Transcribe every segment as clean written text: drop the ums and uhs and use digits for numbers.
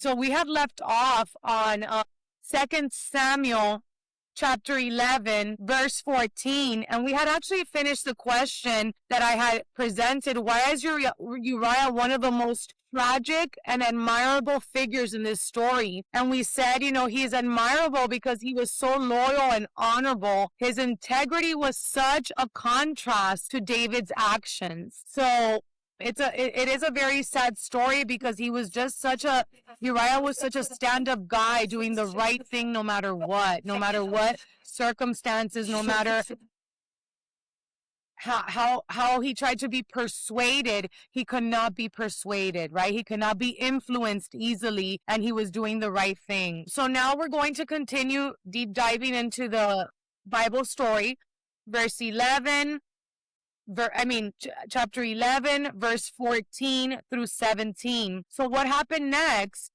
So we had left off on 2 Samuel chapter 11, verse 14, and we had actually finished the question that I had presented. Why is Uriah one of the most tragic and admirable figures in this story? And we said, he's admirable because he was so loyal and honorable. His integrity was such a contrast to David's actions. So it is a very sad story because he was just Uriah was such a stand-up guy doing the right thing no matter what circumstances, no matter how he tried to be persuaded, he could not be persuaded, right? He could not be influenced easily, and he was doing the right thing. So now we're going to continue deep diving into the Bible story, chapter 11, verse 14 through 17. So what happened next?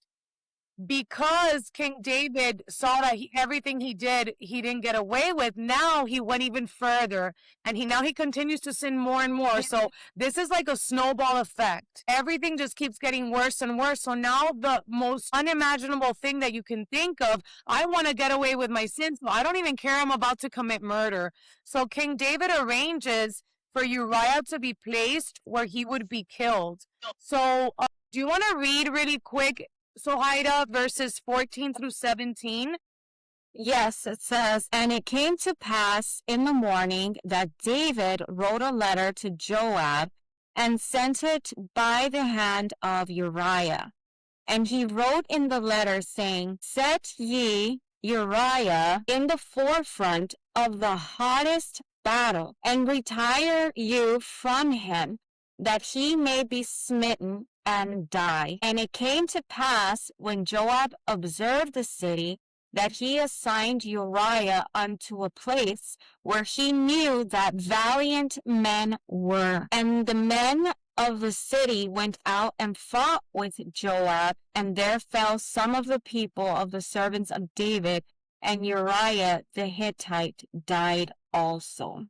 Because King David saw that everything he did, he didn't get away with. Now he went even further, and he continues to sin more and more. So this is like a snowball effect. Everything just keeps getting worse and worse. So now the most unimaginable thing that you can think of, I want to get away with my sins, so I don't even care. I'm about to commit murder. So King David arranges for Uriah to be placed where he would be killed. So do you want to read really quick, Sohaida, verses 14 through 17? Yes, it says, "And it came to pass in the morning that David wrote a letter to Joab and sent it by the hand of Uriah. And he wrote in the letter, saying, Set ye Uriah in the forefront of the hottest battle, and retire you from him, that he may be smitten and die. And it came to pass, when Joab observed the city, that he assigned Uriah unto a place where he knew that valiant men were. And the men of the city went out and fought with Joab, and there fell some of the people of the servants of David, and Uriah the Hittite died also."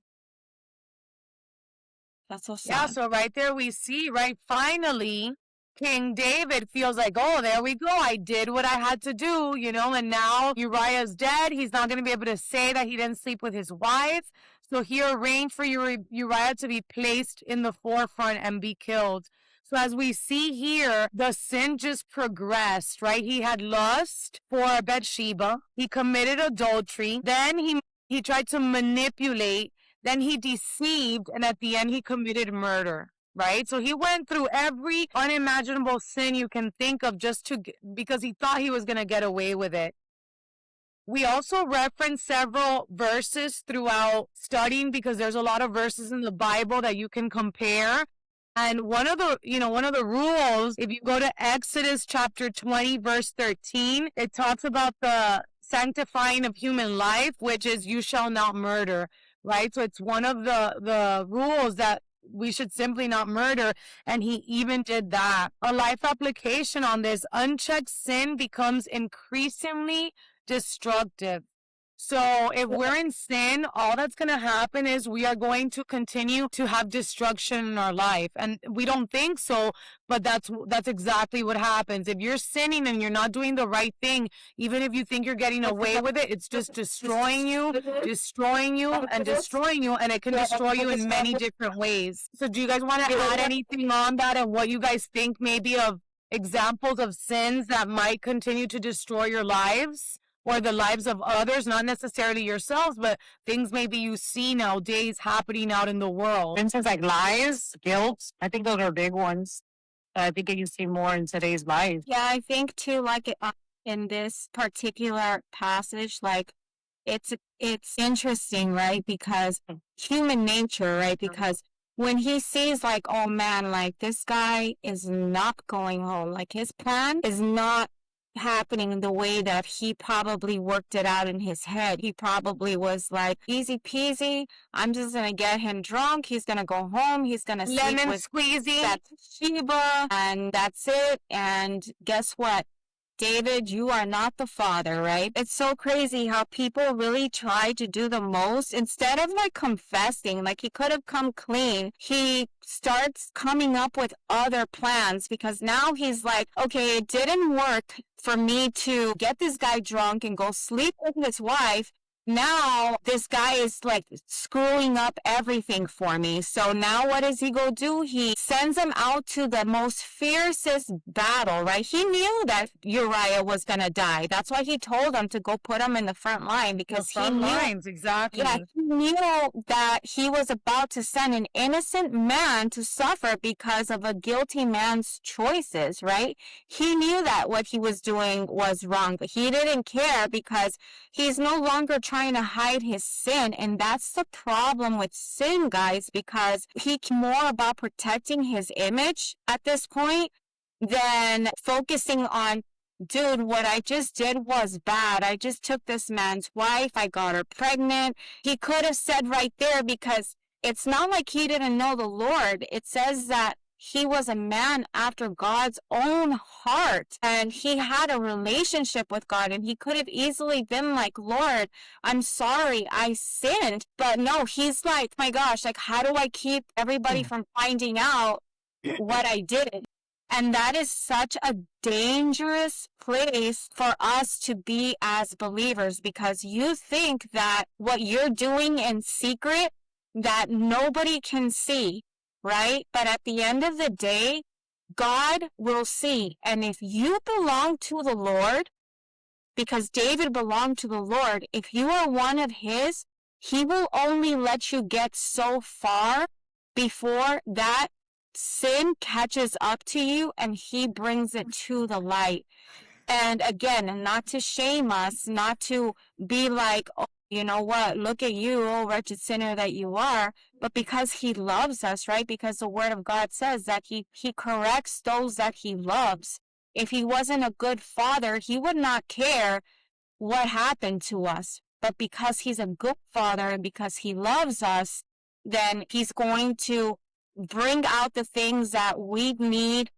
That's so sad. Yeah, so right there we see, right, finally, King David feels like, oh, there we go. I did what I had to do, and now Uriah's dead. He's not going to be able to say that he didn't sleep with his wife. So he arranged for Uriah to be placed in the forefront and be killed. So as we see here, the sin just progressed, right? He had lust for Bathsheba. He committed adultery. Then he tried to manipulate. Then he deceived. And at the end, he committed murder, right? So he went through every unimaginable sin you can think of because he thought he was going to get away with it. We also reference several verses throughout studying because there's a lot of verses in the Bible that you can compare. And one of the rules, if you go to Exodus chapter 20, verse 13, it talks about the sanctifying of human life, which is you shall not murder, right? So it's one of the rules that we should simply not murder, and he even did that. A life application on this: unchecked sin becomes increasingly destructive. So if we're in sin, all that's going to happen is we are going to continue to have destruction in our life. And we don't think so, but that's exactly what happens. If you're sinning and you're not doing the right thing, even if you think you're getting away with it, it's just destroying you, and destroying you, and it can destroy you in many different ways. So do you guys want to add anything on that and what you guys think maybe of examples of sins that might continue to destroy your lives? Or the lives of others, not necessarily yourselves, but things maybe you see nowadays happening out in the world. For instance, like lies, guilt. I think those are big ones. I think you see more in today's life. Yeah, I think too, like in this particular passage, like it's interesting, right? Because human nature, right? Because when he sees like, oh man, like this guy is not going home, like his plan is not happening the way that he probably worked it out in his head. He probably was like, easy peasy, I'm just gonna get him drunk, he's gonna go home, he's gonna sleep with squeezy Bathsheba, and that's it. And guess what? David, you are not the father, right? It's so crazy how people really try to do the most instead of like confessing, like he could have come clean. He starts coming up with other plans because now he's like, okay, it didn't work for me to get this guy drunk and go sleep with his wife. Now this guy is like screwing up everything for me. So now what does he go do? He sends him out to the most fiercest battle, right? He knew that Uriah was going to die. That's why he told him to go put him in the front line because The front lines, exactly. yeah, he knew that he was about to send an innocent man to suffer because of a guilty man's choices, right? He knew that what he was doing was wrong, but he didn't care because he's no longer trying to hide his sin. And that's the problem with sin, guys, because he's more about protecting his image at this point than focusing on, dude, what I just did was bad. I just took this man's wife. I got her pregnant. He could have said right there, because it's not like he didn't know the Lord. It says that he was a man after God's own heart, and he had a relationship with God, and he could have easily been like, Lord, I'm sorry, I sinned. But no, he's like, my gosh, like, how do I keep everybody from finding out what I did? And that is such a dangerous place for us to be as believers, because you think that what you're doing in secret that nobody can see, right? But at the end of the day, God will see. And if you belong to the Lord, because David belonged to the Lord, if you are one of his, he will only let you get so far before that sin catches up to you and he brings it to the light. And again, not to shame us, not to be like, oh, you know what, look at you, oh wretched sinner that you are, but because he loves us, right? Because the word of God says that he corrects those that he loves. If he wasn't a good father, he would not care what happened to us. But because he's a good father and because he loves us, then he's going to bring out the things that we need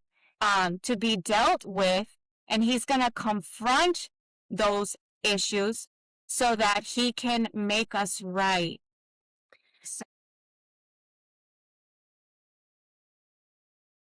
to be dealt with, and he's going to confront those issues so that he can make us right.